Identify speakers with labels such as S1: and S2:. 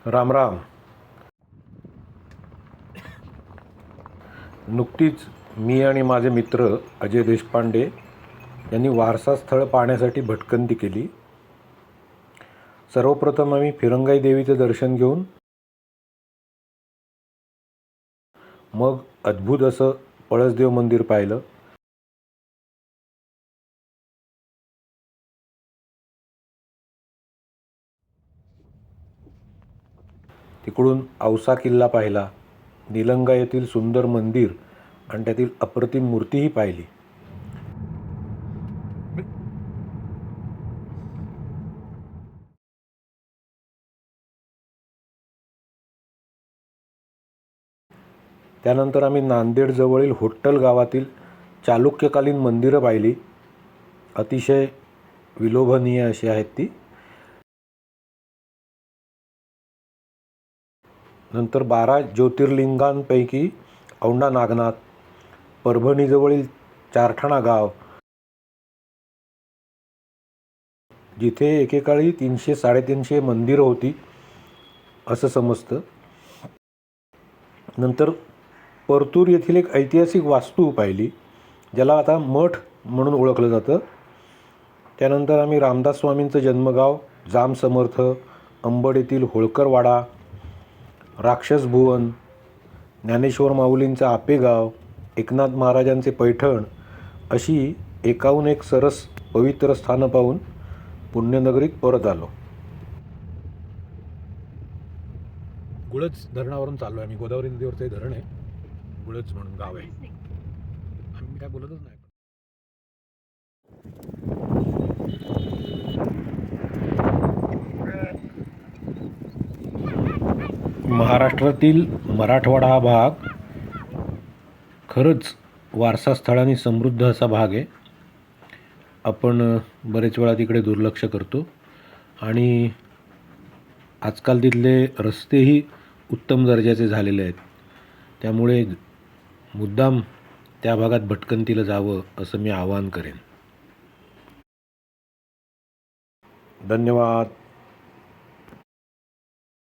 S1: राम राम. नुकतीच मी आणि माझे मित्र अजय देशपांडे यांनी वारसा स्थळ पाहण्यासाठी भटकंती केली. सर्वप्रथम आम्ही फिरंगाई देवीचे दर्शन घेऊन मग अद्भुत असं पळसदेव मंदिर पाहिलं. तिकडून औसा किल्ला पाहिला, निलंगा येथील सुंदर मंदिर आणि त्यातील अप्रतिम मूर्तीही पाहिली. त्यानंतर आम्ही नांदेडजवळील होट्टल गावातील चालुक्यकालीन मंदिरं पाहिली. अतिशय विलोभनीय अशी आहेत ती. नंतर 12 ज्योतिर्लिंगांपैकी औंढा नागनाथ, परभणीजवळील चारठाणा गाव, जिथे एकेकाळी 300-350 मंदिरं होती असं समजतं. नंतर परतूर येथील एक ऐतिहासिक वास्तू पाहिली, ज्याला आता मठ म्हणून ओळखलं जातं. त्यानंतर आम्ही रामदास स्वामींचं जन्मगाव जाम समर्थ, अंबड येथील होळकरवाडा, राक्षसभुवन, ज्ञानेश्वर माऊलींचं आपेगाव, एकनाथ महाराजांचे पैठण अशी एकाहून एक सरस पवित्र स्थानं पाहून पुण्यनगरीत परत आलो. गुळज धरणावरून चाललो आहे आम्ही. गोदावरी नदीवरचं हे धरण आहे, गुळज म्हणून गाव आहे. आम्ही काय बोलतच नाही. महाराष्ट्रातील मराठवाडा हा भाग खरंच वारसा स्थळांनी समृद्ध असा भाग आहे. आपण बरेच वेळा तिकडे दुर्लक्ष करतो आणि आजकाल तिथले रस्तेही उत्तम दर्जाचे झालेले आहेत. त्यामुळे मुद्दाम त्या भागात भटकंतीला जावं असं मी आवाहन करेन. धन्यवाद.